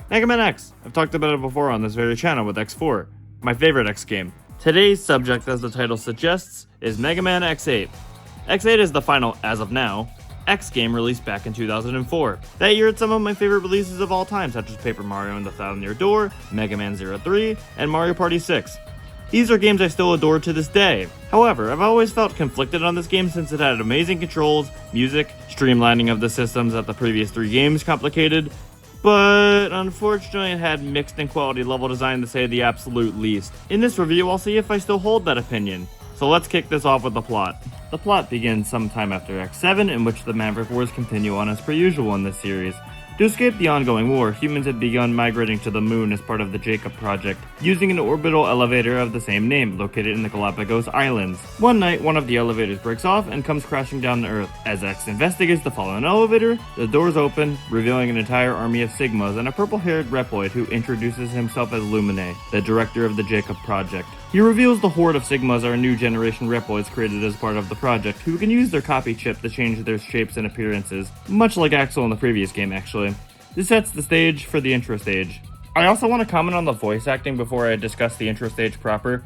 Mega Man X. I've talked about it before on this very channel with X4, my favorite X game. Today's subject, as the title suggests, is Mega Man X8. X8 is the final, as of now, X game released back in 2004. That year had some of my favorite releases of all time, such as Paper Mario and the Thousand Year Door, Mega Man 03, and Mario Party 6. These are games I still adore to this day. However, I've always felt conflicted on this game since it had amazing controls, music, streamlining of the systems that the previous 3 games complicated, but unfortunately it had mixed in quality level design to say the absolute least. In this review, I'll see if I still hold that opinion. So let's kick this off with the plot. The plot begins sometime after X7, in which the Maverick Wars continue on as per usual in this series. To escape the ongoing war, humans had begun migrating to the moon as part of the Jacob Project, using an orbital elevator of the same name, located in the Galapagos Islands. One night, one of the elevators breaks off and comes crashing down to Earth. As X investigates the fallen elevator, the doors open, revealing an entire army of Sigmas and a purple-haired Reploid who introduces himself as Lumine, the director of the Jacob Project. He reveals the horde of Sigmas are new generation Reploids created as part of the project, who can use their copy chip to change their shapes and appearances, much like Axel in the previous game actually. This sets the stage for the intro stage. I also want to comment on the voice acting before I discuss the intro stage proper.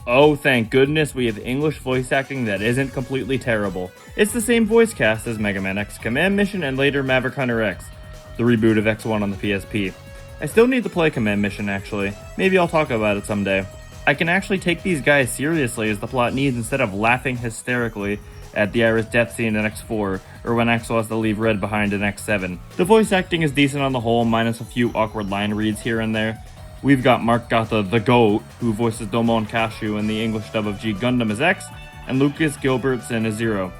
Oh, thank goodness we have English voice acting that isn't completely terrible. It's the same voice cast as Mega Man X Command Mission and later Maverick Hunter X, the reboot of X1 on the PSP. I still need to play Command Mission actually, maybe I'll talk about it someday. I can actually take these guys seriously as the plot needs instead of laughing hysterically at the Iris death scene in X4, or when Axel has to leave Red behind in X7. The voice acting is decent on the whole, minus a few awkward line reads here and there. We've got Mark Gotha the GOAT, who voices Domon Kashu in the English dub of G Gundam as X, and Lucas Gilbertson as Zero.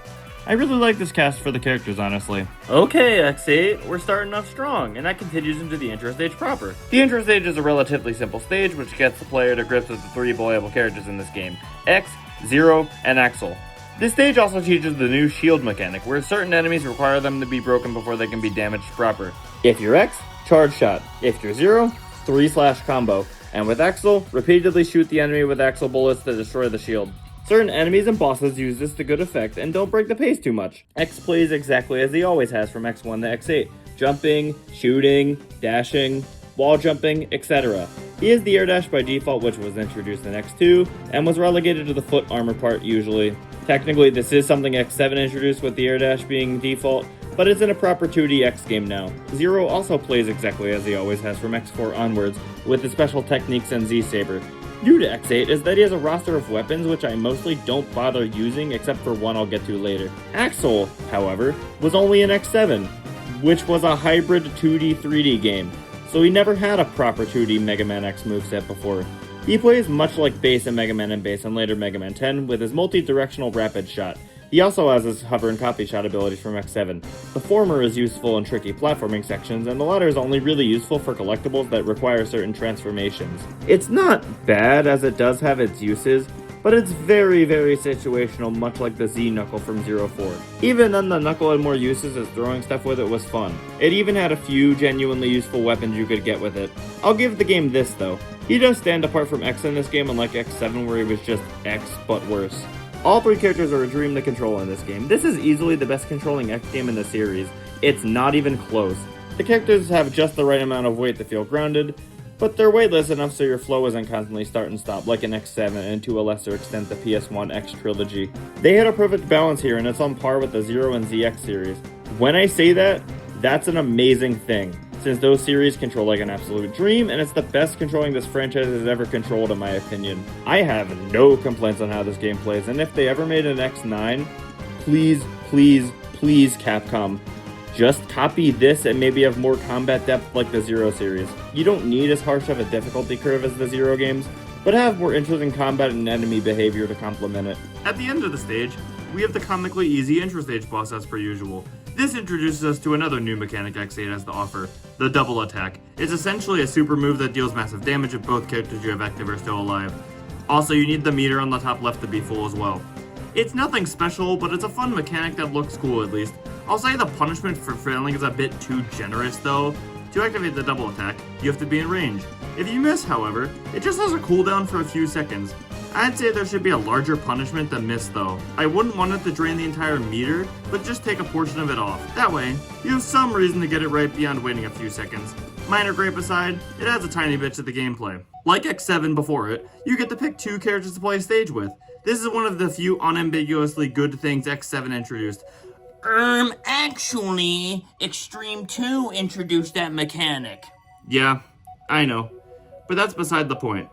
I really like this cast for the characters, honestly. Okay, X8, we're starting off strong, and that continues into the intro stage proper. The intro stage is a relatively simple stage, which gets the player to grips with the 3 playable characters in this game, X, Zero, and Axel. This stage also teaches the new shield mechanic, where certain enemies require them to be broken before they can be damaged proper. If you're X, charge shot. If you're Zero, 3-slash combo. And with Axel, repeatedly shoot the enemy with Axel bullets to destroy the shield. Certain enemies and bosses use this to good effect and don't break the pace too much. X plays exactly as he always has from X1 to X8. Jumping, shooting, dashing, wall jumping, etc. He is the air dash by default, which was introduced in X2, and was relegated to the foot armor part usually. Technically, this is something X7 introduced with the air dash being default, but it's in a proper 2D X game now. Zero also plays exactly as he always has from X4 onwards, with the special techniques and Z-Saber. New to X8 is that he has a roster of weapons which I mostly don't bother using except for one I'll get to later. Axel, however, was only in X7, which was a hybrid 2D 3D game, so he never had a proper 2D Mega Man X moveset before. He plays much like Bass in Mega Man and Bass and later Mega Man 10 with his multi-directional rapid shot. He also has his hover and copy shot abilities from X7. The former is useful in tricky platforming sections, and the latter is only really useful for collectibles that require certain transformations. It's not bad, as it does have its uses, but it's very, very situational, much like the Z-Knuckle from 04. Even then, the Knuckle had more uses, as throwing stuff with it was fun. It even had a few genuinely useful weapons you could get with it. I'll give the game this, though. He does stand apart from X in this game, unlike X7 where he was just X, but worse. All 3 characters are a dream to control in this game. This is easily the best controlling X game in the series. It's not even close. The characters have just the right amount of weight to feel grounded, but they're weightless enough so your flow isn't constantly start and stop like in X7 and to a lesser extent the PS1 X trilogy. They had a perfect balance here, and it's on par with the Zero and ZX series. When I say that, that's an amazing thing, since those series control like an absolute dream, and it's the best controlling this franchise has ever controlled in my opinion. I have no complaints on how this game plays, and if they ever made an X9, please, please, please Capcom, just copy this and maybe have more combat depth like the Zero series. You don't need as harsh of a difficulty curve as the Zero games, but have more interesting combat and enemy behavior to complement it. At the end of the stage, we have the comically easy intro stage boss as per usual. This introduces us to another new mechanic X8 has to offer, the double attack. It's essentially a super move that deals massive damage if both characters you have active are still alive. Also, you need the meter on the top left to be full as well. It's nothing special, but it's a fun mechanic that looks cool at least. I'll say the punishment for failing is a bit too generous though. To activate the double attack, you have to be in range. If you miss, however, it just has a cooldown for a few seconds. I'd say there should be a larger punishment than miss though. I wouldn't want it to drain the entire meter, but just take a portion of it off. That way, you have some reason to get it right beyond waiting a few seconds. Minor gripe aside, it adds a tiny bit to the gameplay. Like X7 before it, you get to pick 2 characters to play a stage with. This is one of the few unambiguously good things X7 introduced. Actually, Extreme 2 introduced that mechanic. Yeah, I know. But that's beside the point.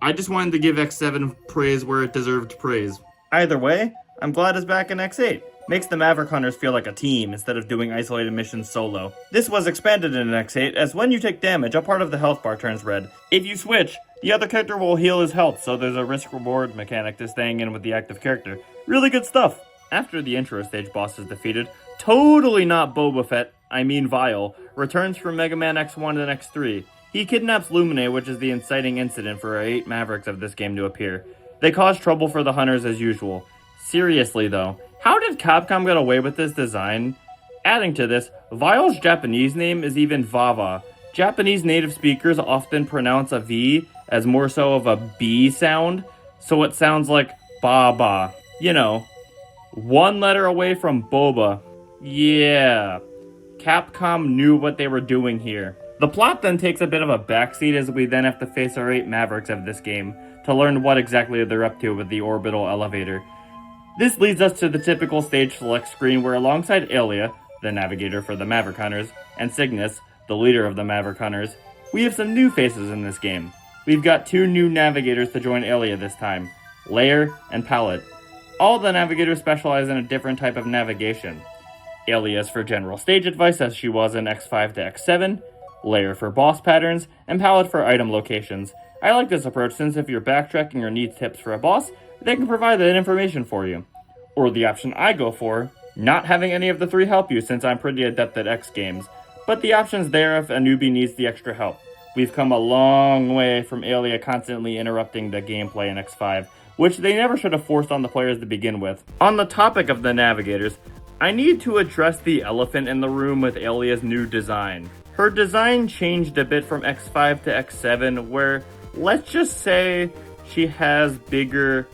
I just wanted to give X7 praise where it deserved praise. Either way, I'm glad it's back in X8. Makes the Maverick Hunters feel like a team instead of doing isolated missions solo. This was expanded in X8 as when you take damage, a part of the health bar turns red. If you switch, the other character will heal his health, so there's a risk-reward mechanic to staying in with the active character. Really good stuff. After the intro stage boss is defeated, totally not Boba Fett, I mean Vile, returns from Mega Man X1 and X3. He kidnaps Lumine, which is the inciting incident for 8 Mavericks of this game to appear. They cause trouble for the Hunters as usual. Seriously though, how did Capcom get away with this design? Adding to this, Vile's Japanese name is even Vava. Japanese native speakers often pronounce a V as more so of a B sound, so it sounds like Baba. You know, 1 letter away from Boba. Yeah, Capcom knew what they were doing here. The plot then takes a bit of a backseat as we then have to face our 8 Mavericks of this game to learn what exactly they're up to with the orbital elevator. This leads us to the typical stage select screen where alongside Aelia, the navigator for the Maverick Hunters, and Cygnus, the leader of the Maverick Hunters, we have some new faces in this game. We've got 2 new navigators to join Aelia this time, Lair and Pallet. All the navigators specialize in a different type of navigation. Aelia is for general stage advice as she was in X5 to X7, Lair for boss patterns, and Pallet for item locations. I like this approach since if you're backtracking or need tips for a boss, they can provide that information for you. Or the option I go for, not having any of the 3 help you since I'm pretty adept at X games, but the option's there if a newbie needs the extra help. We've come a long way from Aelia constantly interrupting the gameplay in X5, which they never should have forced on the players to begin with. On the topic of the navigators, I need to address the elephant in the room with Aelia's new design. Her design changed a bit from X5 to X7, where, let's just say, she has bigger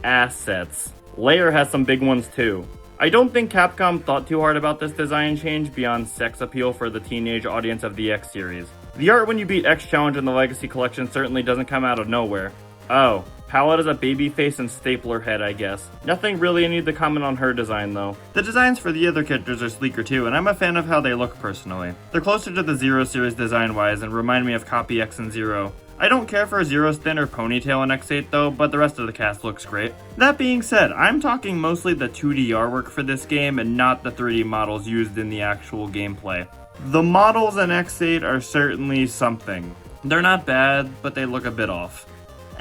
assets. Lair has some big ones too. I don't think Capcom thought too hard about this design change beyond sex appeal for the teenage audience of the X series. The art when you beat X Challenge in the Legacy Collection certainly doesn't come out of nowhere. Oh, Pallet is a baby face and stapler head, I guess. Nothing really I need to comment on her design though. The designs for the other characters are sleeker too, and I'm a fan of how they look personally. They're closer to the Zero series design-wise and remind me of Copy X and Zero. I don't care for Zero's thin or ponytail in X8 though, but the rest of the cast looks great. That being said, I'm talking mostly the 2D artwork for this game and not the 3D models used in the actual gameplay. The models in X8 are certainly something. They're not bad, but they look a bit off.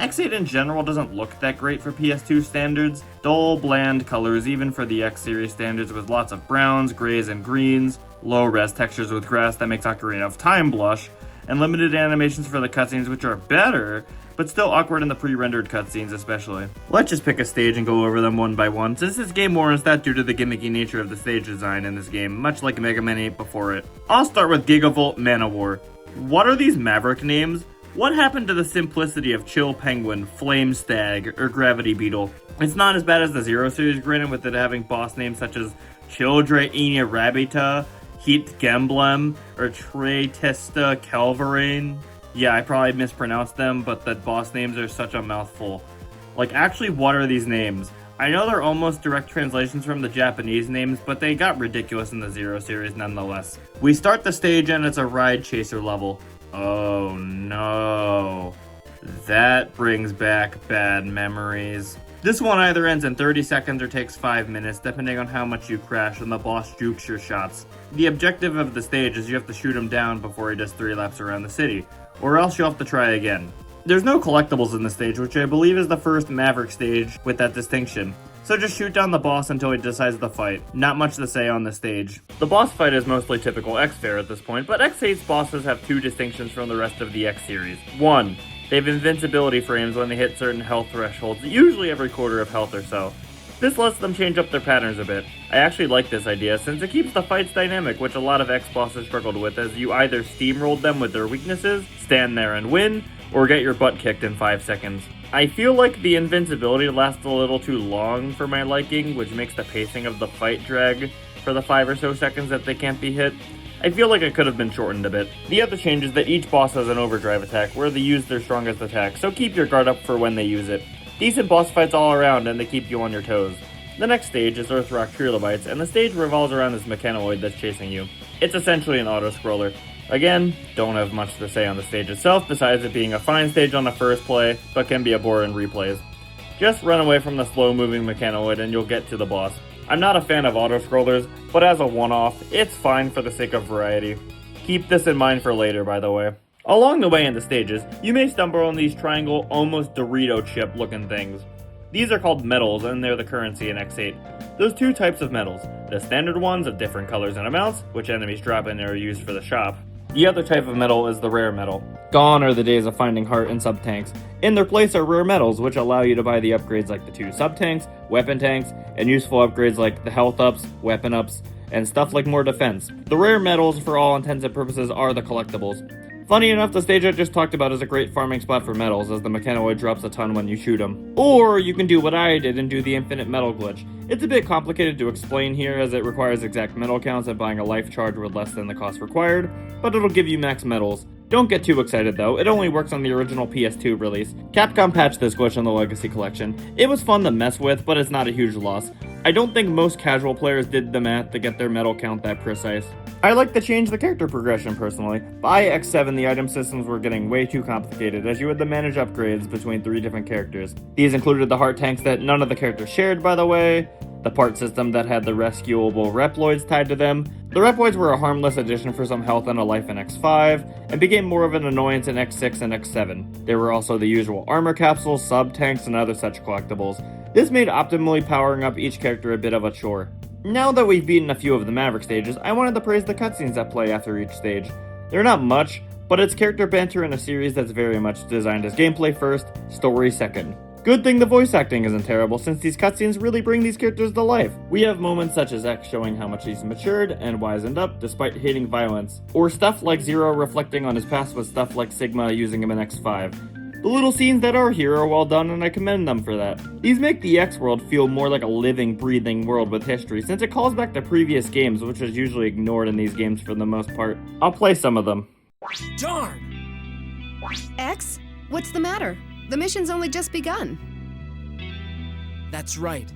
X8 in general doesn't look that great for PS2 standards. Dull, bland colors even for the X series standards with lots of browns, grays, and greens, low-res textures with grass that makes Ocarina of Time blush, and limited animations for the cutscenes which are better, but still awkward in the pre-rendered cutscenes especially. Let's just pick a stage and go over them one by one, since this game warrants that due to the gimmicky nature of the stage design in this game, much like Mega Man 8 before it. I'll start with Gigavolt Manowar. What are these Maverick names? What happened to the simplicity of Chill Penguin, Flame Stag, or Gravity Beetle? It's not as bad as the Zero series granted with it having boss names such as Childrea Rabita, Heat Gemblem, or Tretesta Calvarine. Yeah, I probably mispronounced them, but the boss names are such a mouthful. Like, actually, what are these names? I know they're almost direct translations from the Japanese names, but they got ridiculous in the Zero series nonetheless. We start the stage and it's a ride chaser level. Oh no. That brings back bad memories. This one either ends in 30 seconds or takes 5 minutes, depending on how much you crash and the boss jukes your shots. The objective of the stage is you have to shoot him down before he does 3 laps around the city, or else you'll have to try again. There's no collectibles in the stage, which I believe is the first Maverick stage with that distinction. So just shoot down the boss until he decides to fight. Not much to say on the stage. The boss fight is mostly typical X fare at this point, but X8's bosses have 2 distinctions from the rest of the X series. 1, they have invincibility frames when they hit certain health thresholds, usually every quarter of health or so. This lets them change up their patterns a bit. I actually like this idea since it keeps the fights dynamic, which a lot of X bosses struggled with, as you either steamrolled them with their weaknesses, stand there and win, or get your butt kicked in 5 seconds. I feel like the invincibility lasts a little too long for my liking, which makes the pacing of the fight drag for the 5 or so seconds that they can't be hit. I feel like it could have been shortened a bit. The other change is that each boss has an overdrive attack where they use their strongest attack, so keep your guard up for when they use it. Decent boss fights all around and they keep you on your toes. The next stage is Earthrock Trilobites, and the stage revolves around this mechanoid that's chasing you. It's essentially an auto-scroller. Again, don't have much to say on the stage itself besides it being a fine stage on the first play, but can be a bore in replays. Just run away from the slow-moving mechanoid and you'll get to the boss. I'm not a fan of auto-scrollers, but as a one-off, it's fine for the sake of variety. Keep this in mind for later, by the way. Along the way in the stages, you may stumble on these triangle, almost Dorito chip looking things. These are called medals, and they're the currency in X8. There's two types of medals, the standard ones of different colors and amounts, which enemies drop and are used for the shop. The other type of medal is the rare medal. Gone are the days of finding heart and sub-tanks. In their place are rare medals, which allow you to buy the upgrades like the 2 sub-tanks, weapon tanks, and useful upgrades like the health ups, weapon ups, and stuff like more defense. The rare medals, for all intents and purposes, are the collectibles. Funny enough, the stage I just talked about is a great farming spot for medals, as the mechanoid drops a ton when you shoot him. Or you can do what I did and do the infinite medal glitch. It's a bit complicated to explain here, as it requires exact medal counts and buying a life charge with less than the cost required, but it'll give you max medals. Don't get too excited though, it only works on the original PS2 release. Capcom patched this glitch in the Legacy Collection. It was fun to mess with, but it's not a huge loss. I don't think most casual players did the math to get their medal count that precise. I like to change the character progression personally. By X7, the item systems were getting way too complicated, as you had to manage upgrades between 3 different characters. These included the heart tanks that none of the characters shared, by the way, the part system that had the rescuable Reploids tied to them. The Reploids were a harmless addition for some health and a life in X5, and became more of an annoyance in X6 and X7. There were also the usual armor capsules, sub-tanks, and other such collectibles. This made optimally powering up each character a bit of a chore. Now that we've beaten a few of the Maverick stages, I wanted to praise the cutscenes that play after each stage. They're not much, but it's character banter in a series that's very much designed as gameplay first, story second. Good thing the voice acting isn't terrible, since these cutscenes really bring these characters to life. We have moments such as X showing how much he's matured and wizened up despite hating violence, or stuff like Zero reflecting on his past with stuff like Sigma using him in X5. The little scenes that are here are well done and I commend them for that. These make the X world feel more like a living, breathing world with history, since it calls back to previous games, which is usually ignored in these games for the most part. I'll play some of them. Darn! X? What's the matter? The mission's only just begun. That's right.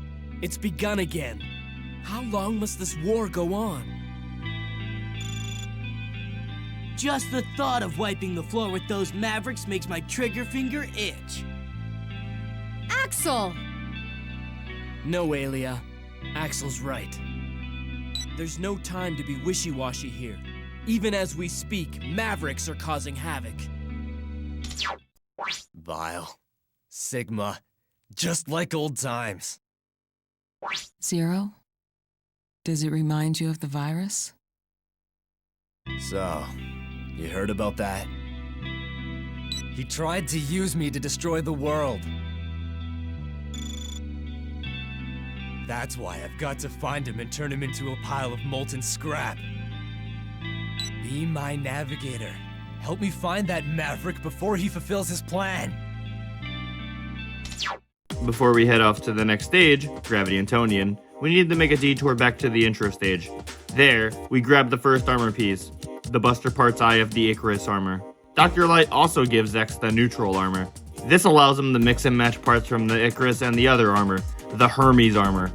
It's begun again. How long must this war go on? Just the thought of wiping the floor with those Mavericks makes my trigger finger itch. Axel! No, Aelia. Axel's right. There's no time to be wishy-washy here. Even as we speak, Mavericks are causing havoc. Vile. Sigma. Just like old times. Zero? Does it remind you of the virus? So, you heard about that? He tried to use me to destroy the world. That's why I've got to find him and turn him into a pile of molten scrap. Be my navigator. Help me find that Maverick before he fulfills his plan. Before we head off to the next stage, Gravity Antonian, we need to make a detour back to the intro stage. There, we grab the first armor piece, the Buster Parts Eye of the Icarus armor. Dr. Light also gives X the neutral armor. This allows him to mix and match parts from the Icarus and the other armor, the Hermes armor.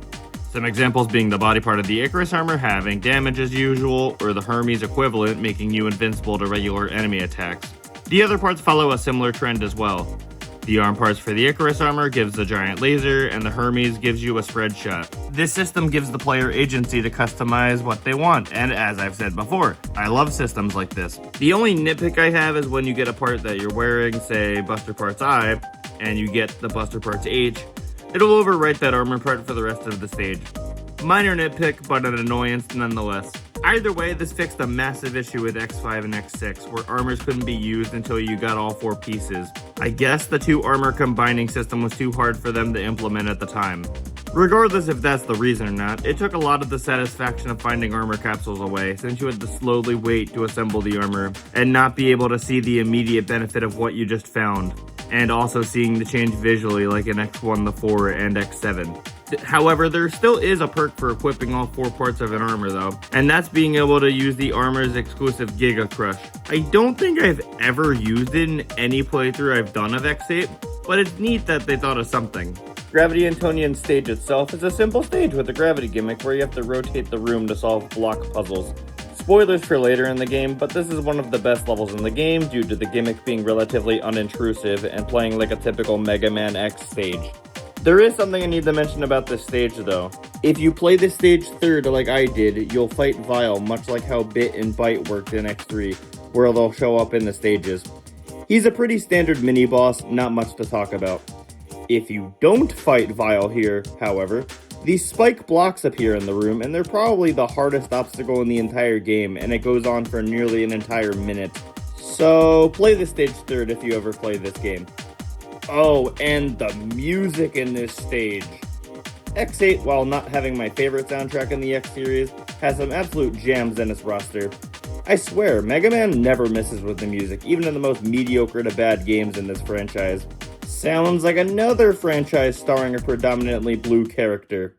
Some examples being the body part of the Icarus armor having damage as usual, or the Hermes equivalent making you invincible to regular enemy attacks. The other parts follow a similar trend as well. The arm parts for the Icarus armor gives the giant laser, and the Hermes gives you a spread shot. This system gives the player agency to customize what they want, and as I've said before, I love systems like this. The only nitpick I have is when you get a part that you're wearing, say Buster Parts I, and you get the Buster Parts H, it'll overwrite that armor part for the rest of the stage. Minor nitpick, but an annoyance nonetheless. Either way, this fixed a massive issue with X5 and X6, where armors couldn't be used until you got all 4 pieces. I guess the 2 armor combining system was too hard for them to implement at the time. Regardless if that's the reason or not, it took a lot of the satisfaction of finding armor capsules away, since you had to slowly wait to assemble the armor, and not be able to see the immediate benefit of what you just found, and also seeing the change visually like in X1, the 4, and X7. However, there still is a perk for equipping all 4 parts of an armor though, and that's being able to use the armor's exclusive Giga Crush. I don't think I've ever used it in any playthrough I've done of X8, but it's neat that they thought of something. Gravity Antonian stage itself is a simple stage with a gravity gimmick where you have to rotate the room to solve block puzzles. Spoilers for later in the game, but this is one of the best levels in the game due to the gimmick being relatively unintrusive and playing like a typical Mega Man X stage. There is something I need to mention about this stage though. If you play this stage third like I did, you'll fight Vile much like how Bit and Byte worked in X3, where they'll show up in the stages. He's a pretty standard mini-boss, not much to talk about. If you don't fight Vile here, however, these spike blocks appear in the room, and they're probably the hardest obstacle in the entire game, and it goes on for nearly an entire minute. So, play the stage third if you ever play this game. Oh, and the music in this stage. X8, while not having my favorite soundtrack in the X series, has some absolute jams in its roster. I swear, Mega Man never misses with the music, even in the most mediocre to bad games in this franchise. Sounds like another franchise starring a predominantly blue character.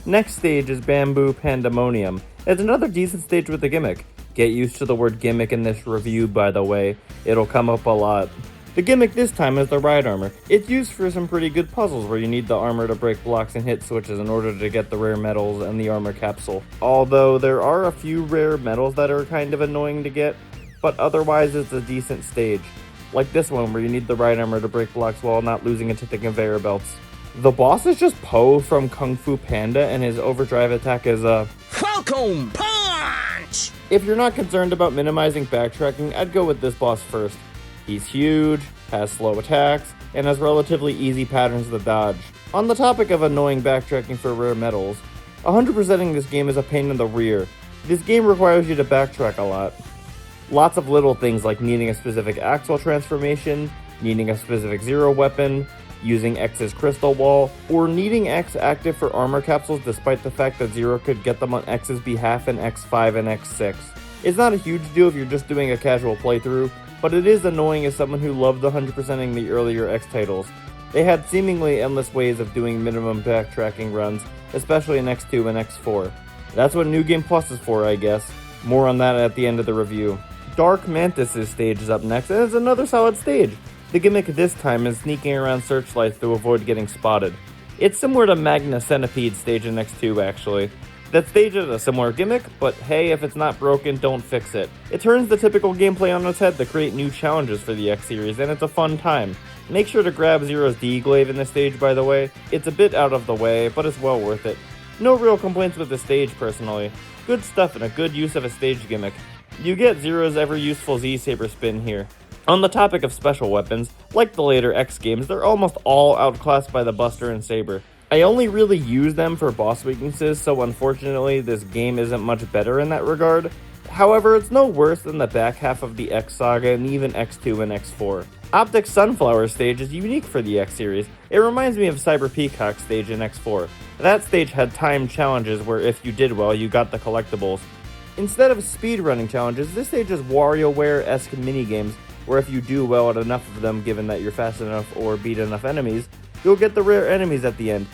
Next stage is Bamboo Pandemonium. It's another decent stage with a gimmick. Get used to the word gimmick in this review, by the way. It'll come up a lot. The gimmick this time is the ride armor. It's used for some pretty good puzzles where you need the armor to break blocks and hit switches in order to get the rare medals and the armor capsule. Although there are a few rare medals that are kind of annoying to get, but otherwise it's a decent stage. Like this one where you need the ride armor to break blocks while not losing it to the conveyor belts. The boss is just Po from Kung Fu Panda, and his overdrive attack is a Falcon Punch! If you're not concerned about minimizing backtracking, I'd go with this boss first. He's huge, has slow attacks, and has relatively easy patterns to dodge. On the topic of annoying backtracking for rare medals, 100%ing this game is a pain in the rear. This game requires you to backtrack a lot. Lots of little things like needing a specific Axel transformation, needing a specific Zero weapon, using X's crystal wall, or needing X active for armor capsules despite the fact that Zero could get them on X's behalf in X5 and X6. It's not a huge deal if you're just doing a casual playthrough, but it is annoying as someone who loved 100%ing the earlier X titles. They had seemingly endless ways of doing minimum backtracking runs, especially in X2 and X4. That's what New Game Plus is for, I guess. More on that at the end of the review. Dark Mantis' stage is up next, and it's another solid stage. The gimmick this time is sneaking around searchlights to avoid getting spotted. It's similar to Magna Centipede stage in X2 actually. That stage is a similar gimmick, but hey, if it's not broken, don't fix it. It turns the typical gameplay on its head to create new challenges for the X series, and it's a fun time. Make sure to grab Zero's D-Glaive in this stage, by the way. It's a bit out of the way, but it's well worth it. No real complaints with the stage, personally. Good stuff and a good use of a stage gimmick. You get Zero's ever-useful Z-Saber spin here. On the topic of special weapons, like the later X games, they're almost all outclassed by the Buster and Saber. I only really use them for boss weaknesses, so unfortunately this game isn't much better in that regard. However, it's no worse than the back half of the X Saga and even X2 and X4. Optic Sunflower stage is unique for the X series. It reminds me of Cyber Peacock stage in X4. That stage had timed challenges where if you did well, you got the collectibles. Instead of speedrunning challenges, this stage is WarioWare-esque minigames, where if you do well at enough of them, given that you're fast enough or beat enough enemies, you'll get the rare enemies at the end.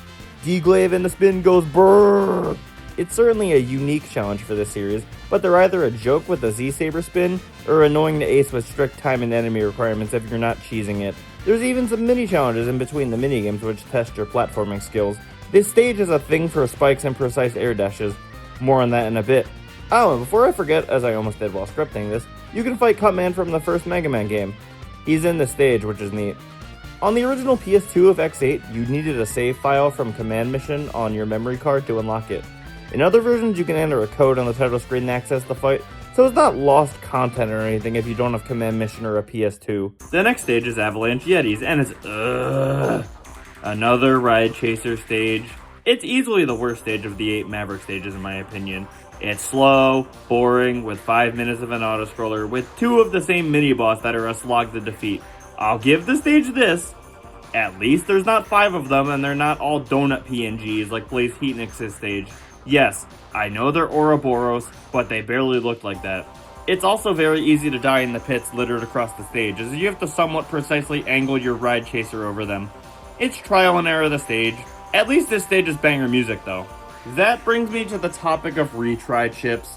Deglaive and the spin goes brrrr. It's certainly a unique challenge for this series, but they're either a joke with the Z-Saber spin, or annoying to ace with strict time and enemy requirements if you're not cheesing it. There's even some mini-challenges in between the minigames which test your platforming skills. This stage is a thing for spikes and precise air dashes. More on that in a bit. Oh, and before I forget, as I almost did while scripting this, you can fight Cutman from the first Mega Man game. He's in this stage, which is neat. On the original PS2 of X8, you needed a save file from Command Mission on your memory card to unlock it. In other versions, you can enter a code on the title screen and access the fight, so it's not lost content or anything if you don't have Command Mission or a PS2. The next stage is Avalanche Yetis, and it's another Ride Chaser stage. It's easily the worst stage of the 8 Maverick stages in my opinion. It's slow, boring, with 5 minutes of an auto-scroller, with 2 of the same mini-boss that are a slog to defeat. I'll give the stage this. At least there's not 5 of them, and they're not all donut PNGs like Blaze Heatnix's stage. Yes, I know they're Ouroboros, but they barely look like that. It's also very easy to die in the pits littered across the stage, as you have to somewhat precisely angle your Ride Chaser over them. It's trial and error of the stage. At least this stage is banger music though. That brings me to the topic of retry chips.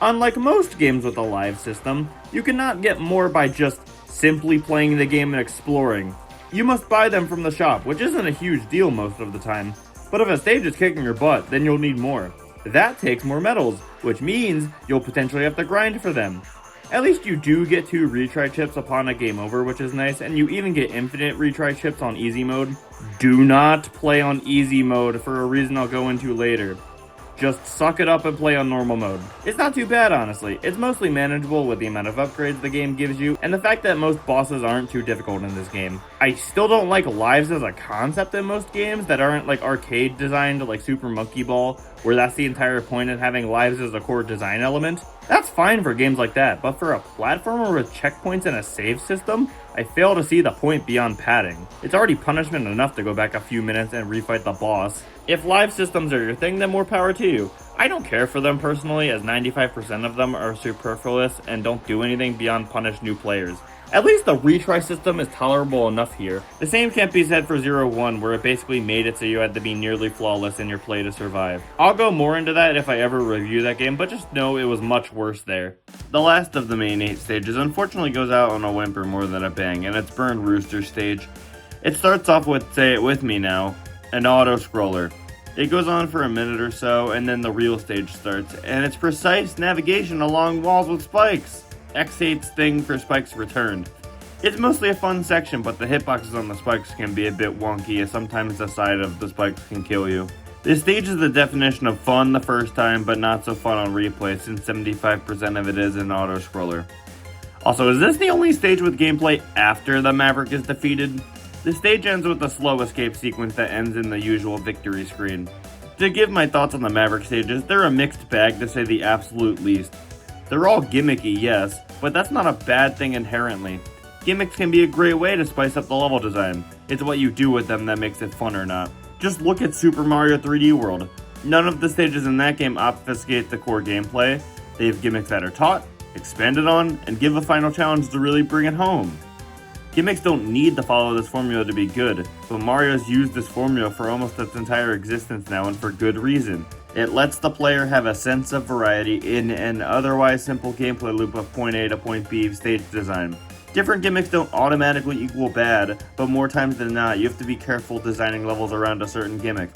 Unlike most games with a live system, you cannot get more by just simply playing the game and exploring. You must buy them from the shop, which isn't a huge deal most of the time. But if a stage is kicking your butt, then you'll need more. That takes more medals, which means you'll potentially have to grind for them. At least you do get 2 retry chips upon a game over, which is nice, and you even get infinite retry chips on easy mode. Do not play on easy mode for a reason I'll go into later. Just suck it up and play on normal mode. It's not too bad, honestly. It's mostly manageable with the amount of upgrades the game gives you, and the fact that most bosses aren't too difficult in this game. I still don't like lives as a concept in most games that aren't like arcade designed like Super Monkey Ball, where that's the entire point of having lives as a core design element. That's fine for games like that, but for a platformer with checkpoints and a save system, I fail to see the point beyond padding. It's already punishment enough to go back a few minutes and refight the boss. If live systems are your thing, then more power to you. I don't care for them personally, as 95% of them are superfluous and don't do anything beyond punish new players. At least the retry system is tolerable enough here. The same can't be said for Zero One, where it basically made it so you had to be nearly flawless in your play to survive. I'll go more into that if I ever review that game, but just know it was much worse there. The last of the main 8 stages unfortunately goes out on a whimper more than a bang, and it's Burned Rooster stage. It starts off with Say It With Me Now, an auto-scroller. It goes on for a minute or so, and then the real stage starts, and it's precise navigation along walls with spikes. X8's thing for spikes returned. It's mostly a fun section, but the hitboxes on the spikes can be a bit wonky, as sometimes the side of the spikes can kill you. This stage is the definition of fun the first time, but not so fun on replay, since 75% of it is an auto-scroller. Also, is this the only stage with gameplay after the Maverick is defeated? The stage ends with a slow escape sequence that ends in the usual victory screen. To give my thoughts on the Maverick stages, they're a mixed bag to say the absolute least. They're all gimmicky, yes, but that's not a bad thing inherently. Gimmicks can be a great way to spice up the level design. It's what you do with them that makes it fun or not. Just look at Super Mario 3D World. None of the stages in that game obfuscate the core gameplay. They have gimmicks that are taught, expanded on, and give a final challenge to really bring it home. Gimmicks don't need to follow this formula to be good, but Mario's used this formula for almost its entire existence now, and for good reason. It lets the player have a sense of variety in an otherwise simple gameplay loop of point A to point B stage design. Different gimmicks don't automatically equal bad, but more times than not, you have to be careful designing levels around a certain gimmick.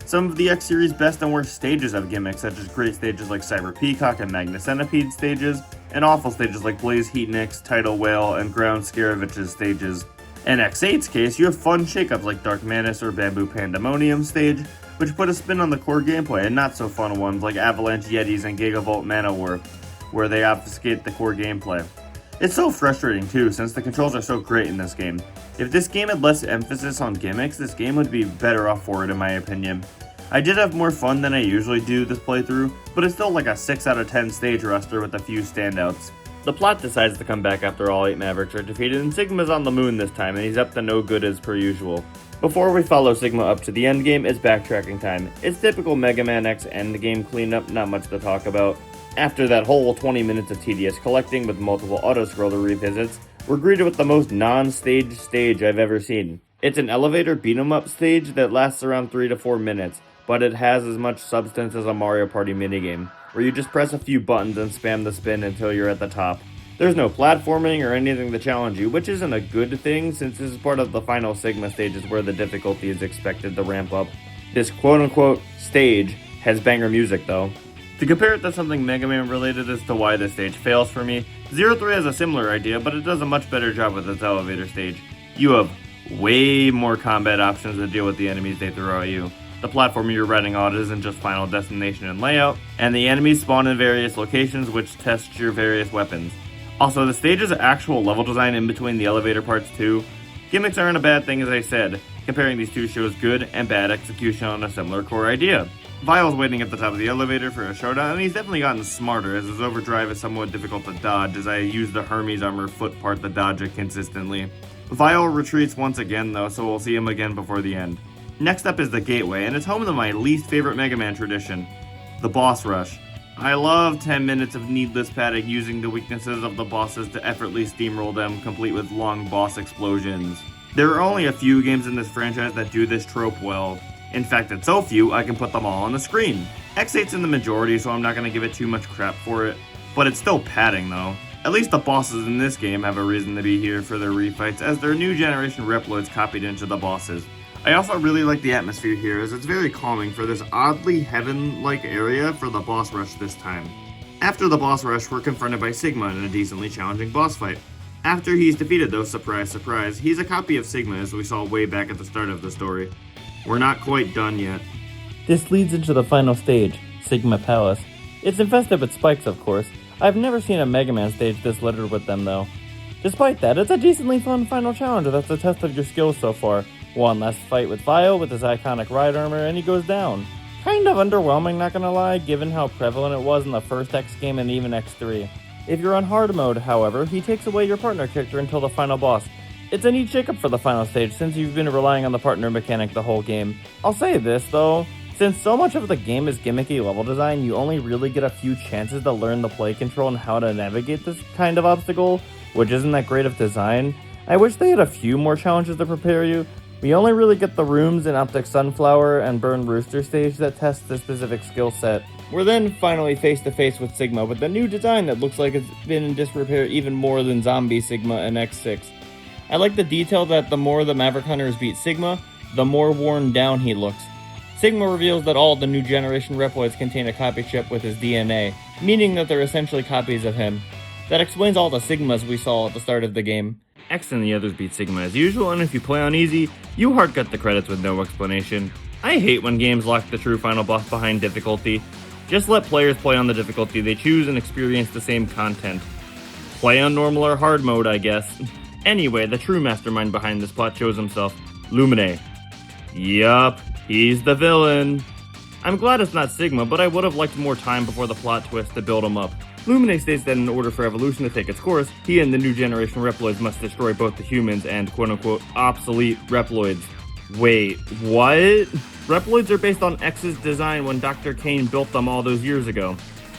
Some of the X-Series best and worst stages have gimmicks, such as great stages like Cyber Peacock and Magna Centipede stages, and awful stages like Blaze Heatnix, Tidal Whale, and Ground Scaravich's stages. In X8's case, you have fun shakeups like Dark Mantis or Bamboo Pandemonium stage, which put a spin on the core gameplay, and not so fun ones like Avalanche Yetis and Gigavolt Manowar, where they obfuscate the core gameplay. It's so frustrating too, since the controls are so great in this game. If this game had less emphasis on gimmicks, this game would be better off for it in my opinion. I did have more fun than I usually do this playthrough, but it's still like a 6 out of 10 stage roster with a few standouts. The plot decides to come back after all 8 Mavericks are defeated, and Sigma's on the moon this time, and he's up to no good as per usual. Before we follow Sigma up to the endgame, it's backtracking time. It's typical Mega Man X endgame cleanup, not much to talk about. After that whole 20 minutes of tedious collecting with multiple auto-scroller revisits, we're greeted with the most non-staged stage I've ever seen. It's an elevator beat-em-up stage that lasts around 3 to 4 minutes, but it has as much substance as a Mario Party minigame, where you just press a few buttons and spam the spin until you're at the top. There's no platforming or anything to challenge you, which isn't a good thing since this is part of the final Sigma stages where the difficulty is expected to ramp up. This quote-unquote stage has banger music though. To compare it to something Mega Man related as to why this stage fails for me, Zero 3 has a similar idea, but it does a much better job with its elevator stage. You have way more combat options to deal with the enemies they throw at you. The platform you're riding on isn't just Final Destination and layout, and the enemies spawn in various locations which test your various weapons. Also, the stage is actual level design in between the elevator parts too. Gimmicks aren't a bad thing as I said. Comparing these two shows good and bad execution on a similar core idea. Vile's waiting at the top of the elevator for a showdown, and he's definitely gotten smarter as his overdrive is somewhat difficult to dodge as I use the Hermes armor foot part to dodge it consistently. Vile retreats once again though, so we'll see him again before the end. Next up is the Gateway, and it's home to my least favorite Mega Man tradition, the Boss Rush. I love 10 minutes of needless padding using the weaknesses of the bosses to effortlessly steamroll them, complete with long boss explosions. There are only a few games in this franchise that do this trope well. In fact, it's so few, I can put them all on the screen. X8's in the majority, so I'm not going to give it too much crap for it, but it's still padding though. At least the bosses in this game have a reason to be here for their refights, as their new generation Reploids copied into the bosses. I also really like the atmosphere here, as it's very calming for this oddly heaven-like area for the boss rush this time. After the boss rush, we're confronted by Sigma in a decently challenging boss fight. After he's defeated though, surprise surprise, he's a copy of Sigma as we saw way back at the start of the story. We're not quite done yet. This leads into the final stage, Sigma Palace. It's infested with spikes of course. I've never seen a Mega Man stage this littered with them though. Despite that, it's a decently fun final challenge that's a test of your skills so far. One last fight with Vile with his iconic ride armor and he goes down. Kind of underwhelming, not gonna lie, given how prevalent it was in the first X game and even X3. If you're on hard mode, however, he takes away your partner character until the final boss. It's a neat shakeup for the final stage since you've been relying on the partner mechanic the whole game. I'll say this though, since so much of the game is gimmicky level design, you only really get a few chances to learn the play control and how to navigate this kind of obstacle, which isn't that great of design. I wish they had a few more challenges to prepare you. We only really get the rooms in Optic Sunflower and Burn Rooster stage that test the specific skill set. We're then finally face to face with Sigma with a new design that looks like it's been in disrepair even more than Zombie Sigma and X6. I like the detail that the more the Maverick Hunters beat Sigma, the more worn down he looks. Sigma reveals that all the new generation Reploids contain a copy chip with his DNA, meaning that they're essentially copies of him. That explains all the Sigmas we saw at the start of the game. X and the others beat Sigma as usual, and if you play on easy, you hard cut the credits with no explanation. I hate when games lock the true final boss behind difficulty. Just let players play on the difficulty they choose and experience the same content. Play on normal or hard mode, I guess. Anyway, the true mastermind behind this plot shows himself, Lumine. Yup, he's the villain. I'm glad it's not Sigma, but I would have liked more time before the plot twist to build him up. Lumine states that in order for evolution to take its course, he and the new generation Reploids must destroy both the humans and quote-unquote obsolete Reploids. Wait, what? Reploids are based on X's design when Dr. Kane built them all those years ago.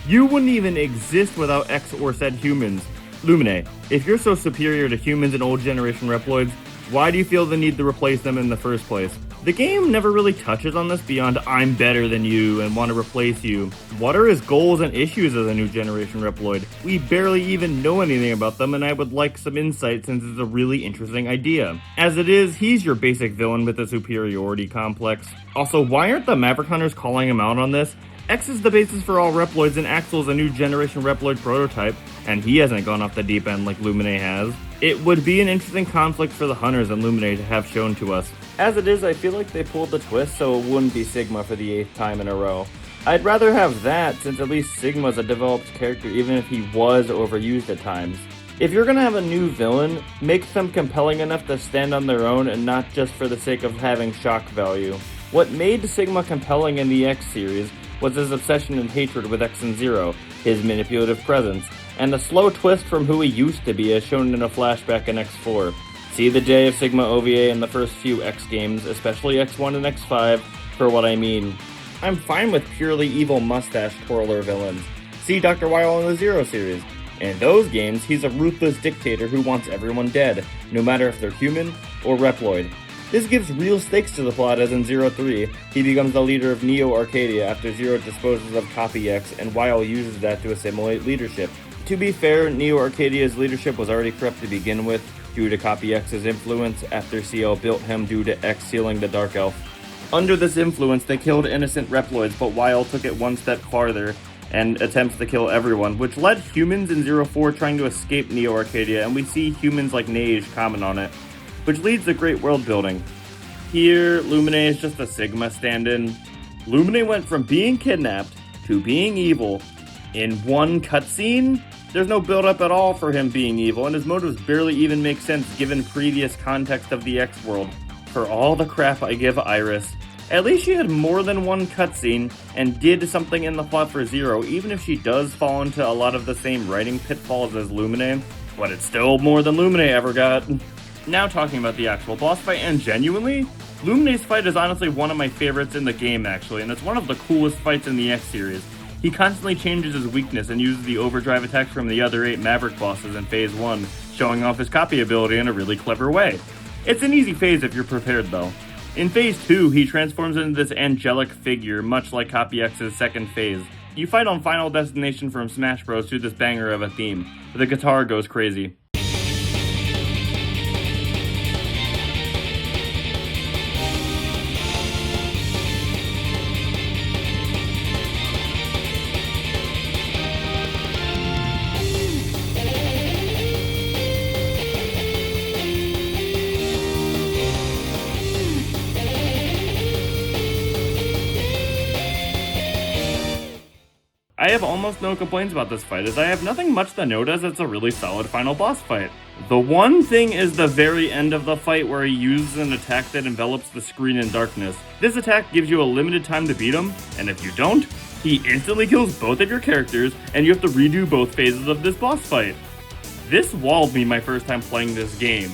You wouldn't even exist without X or said humans. Lumine, if you're so superior to humans and old generation Reploids, why do you feel the need to replace them in the first place? The game never really touches on this beyond I'm better than you and want to replace you. What are his goals and issues as a new generation Reploid? We barely even know anything about them, and I would like some insight since it's a really interesting idea. As it is, he's your basic villain with a superiority complex. Also, why aren't the Maverick Hunters calling him out on this? X is the basis for all Reploids and Axel's a new generation Reploid prototype, and he hasn't gone off the deep end like Lumine has. It would be an interesting conflict for the Hunters and Lumine to have shown to us. As it is, I feel like they pulled the twist so it wouldn't be Sigma for the 8th time in a row. I'd rather have that since at least Sigma's a developed character even if he was overused at times. If you're gonna have a new villain, make them compelling enough to stand on their own and not just for the sake of having shock value. What made Sigma compelling in the X series was his obsession and hatred with X and Zero, his manipulative presence, and the slow twist from who he used to be as shown in a flashback in X4. See the Day of Sigma OVA in the first few X games, especially X1 and X5, for what I mean. I'm fine with purely evil mustache twirler villains. See Dr. Wile in the Zero series. In those games, he's a ruthless dictator who wants everyone dead, no matter if they're human or Reploid. This gives real stakes to the plot, as in Zero 3, he becomes the leader of Neo Arcadia after Zero disposes of Copy X, and Weil uses that to assimilate leadership. To be fair, Neo Arcadia's leadership was already corrupt to begin with, due to Copy X's influence after CL built him due to X sealing the Dark Elf. Under this influence, they killed innocent Reploids, but Weil took it one step farther and attempts to kill everyone, which led humans in Zero 4 trying to escape Neo Arcadia, and we see humans like Neige comment on it, which leads to great world building. Here, Lumine is just a Sigma stand-in. Lumine went from being kidnapped to being evil in one cutscene. There's no build-up at all for him being evil, and his motives barely even make sense given previous context of the X world. For all the crap I give Iris, at least she had more than one cutscene and did something in the plot for Zero, even if she does fall into a lot of the same writing pitfalls as Lumine, but it's still more than Lumine ever got. Now talking about the actual boss fight, and genuinely, Lumine's fight is honestly one of my favorites in the game actually, and it's one of the coolest fights in the X series. He constantly changes his weakness and uses the overdrive attacks from the other 8 Maverick bosses in Phase 1, showing off his copy ability in a really clever way. It's an easy phase if you're prepared though. In Phase 2, he transforms into this angelic figure, much like Copy X's second phase. You fight on Final Destination from Smash Bros. To this banger of a theme. The guitar goes crazy. I have almost no complaints about this fight, as I have nothing much to note as it's a really solid final boss fight. The one thing is the very end of the fight where he uses an attack that envelops the screen in darkness. This attack gives you a limited time to beat him, and if you don't, he instantly kills both of your characters, and you have to redo both phases of this boss fight. This walled me my first time playing this game.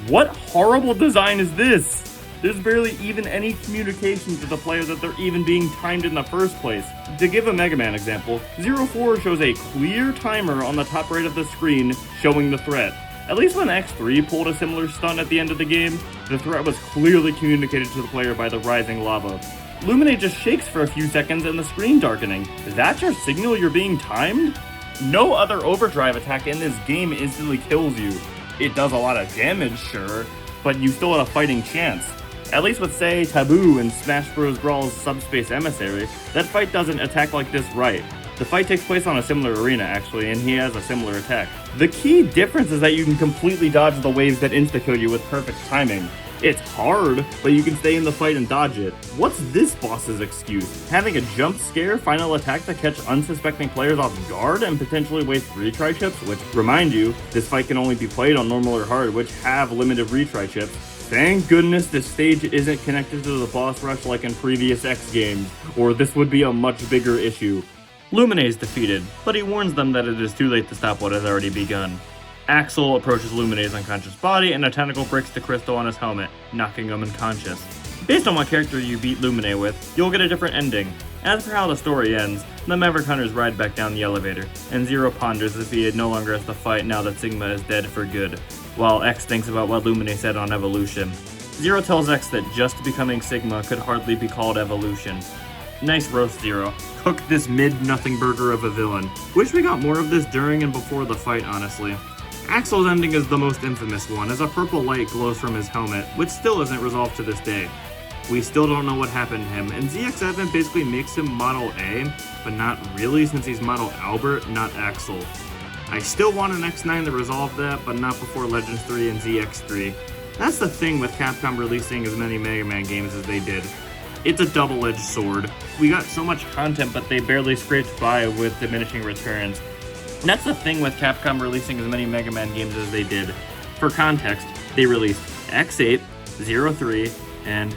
What horrible design is this? There's barely even any communication to the player that they're even being timed in the first place. To give a Mega Man example, Zero 4 shows a clear timer on the top right of the screen showing the threat. At least when X3 pulled a similar stunt at the end of the game, the threat was clearly communicated to the player by the rising lava. Lumine just shakes for a few seconds and the screen darkening. Is that your signal you're being timed? No other overdrive attack in this game instantly kills you. It does a lot of damage, sure, but you still have a fighting chance. At least with, say, Taboo in Smash Bros. Brawl's Subspace Emissary, that fight doesn't attack like this right. The fight takes place on a similar arena, actually, and he has a similar attack. The key difference is that you can completely dodge the waves that insta-kill you with perfect timing. It's hard, but you can stay in the fight and dodge it. What's this boss's excuse? Having a jump scare final attack to catch unsuspecting players off guard and potentially waste retry chips, which, remind you, this fight can only be played on normal or hard, which have limited retry chips. Thank goodness this stage isn't connected to the boss rush like in previous X games, or this would be a much bigger issue. Lumine is defeated, but he warns them that it is too late to stop what has already begun. Axel approaches Lumine's unconscious body and a tentacle breaks the crystal on his helmet, knocking him unconscious. Based on what character you beat Lumine with, you'll get a different ending. As for how the story ends, the Maverick Hunters ride back down the elevator, and Zero ponders if he no longer has to fight now that Sigma is dead for good, while X thinks about what Lumine said on evolution. Zero tells X that just becoming Sigma could hardly be called evolution. Nice roast, Zero. Cook this mid-nothing burger of a villain. Wish we got more of this during and before the fight, honestly. Axel's ending is the most infamous one, as a purple light glows from his helmet, which still isn't resolved to this day. We still don't know what happened to him, and ZX7 basically makes him Model A, but not really since he's Model Albert, not Axel. I still want an X9 to resolve that, but not before Legends 3 and ZX3. That's the thing with Capcom releasing as many Mega Man games as they did. It's a double-edged sword. We got so much content, but they barely scraped by with diminishing returns. And that's the thing with Capcom releasing as many Mega Man games as they did. For context, they released X8, Zero 3, and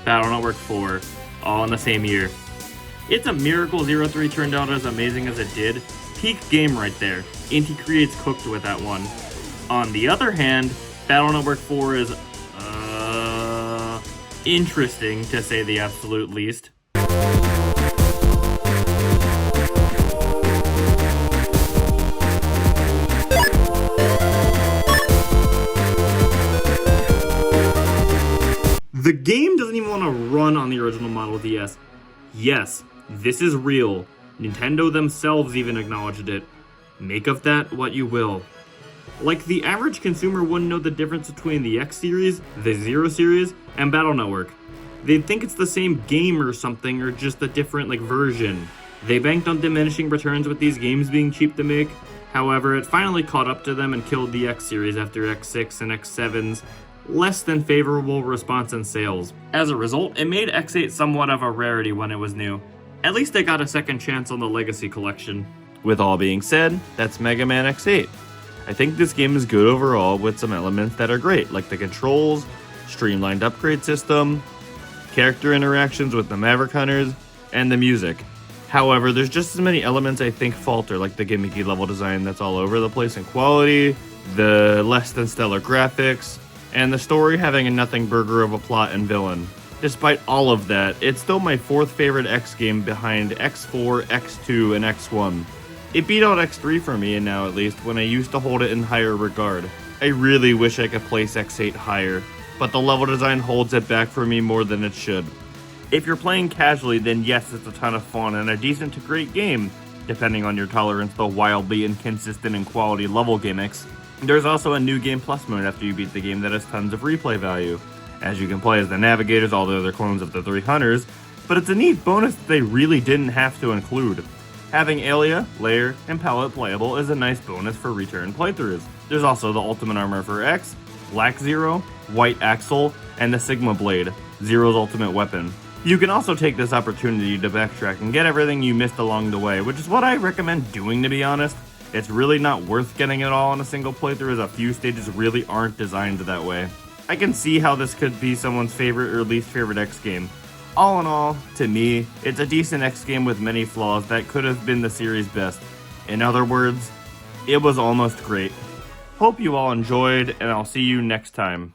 Battle Network 4, all in the same year. It's a miracle Zero 3 turned out as amazing as it did. Peak game right there. Inti Creates cooked with that one. On the other hand, Battle Network 4 is, interesting to say the absolute least. The game doesn't even want to run on the original Model DS. Yes, this is real. Nintendo themselves even acknowledged it. Make of that what you will. Like, the average consumer wouldn't know the difference between the X series, the Zero series, and Battle Network. They'd think it's the same game or something, or just a different, version. They banked on diminishing returns with these games being cheap to make. However, it finally caught up to them and killed the X series after X6 and X7's less than favorable response and sales. As a result, it made X8 somewhat of a rarity when it was new. At least they got a second chance on the Legacy Collection. With all being said, that's Mega Man X8. I think this game is good overall with some elements that are great, like the controls, streamlined upgrade system, character interactions with the Maverick Hunters, and the music. However, there's just as many elements I think falter, like the gimmicky level design that's all over the place in quality, the less than stellar graphics, and the story having a nothing burger of a plot and villain. Despite all of that, it's still my fourth favorite X game behind X4, X2, and X1. It beat out X3 for me, and now at least, when I used to hold it in higher regard. I really wish I could place X8 higher, but the level design holds it back for me more than it should. If you're playing casually, then yes, it's a ton of fun and a decent to great game, depending on your tolerance to wildly inconsistent and quality level gimmicks. There's also a New Game Plus mode after you beat the game that has tons of replay value, as you can play as the Navigators, all the other clones of the three Hunters, but it's a neat bonus that they really didn't have to include. Having Alia, Lair, and Palette playable is a nice bonus for return playthroughs. There's also the Ultimate Armor for X, Black Zero, White Axle, and the Sigma Blade, Zero's ultimate weapon. You can also take this opportunity to backtrack and get everything you missed along the way, which is what I recommend doing, to be honest. It's really not worth getting it all in a single playthrough, as a few stages really aren't designed that way. I can see how this could be someone's favorite or least favorite X game. All in all, to me, it's a decent X game with many flaws that could have been the series' best. In other words, it was almost great. Hope you all enjoyed, and I'll see you next time.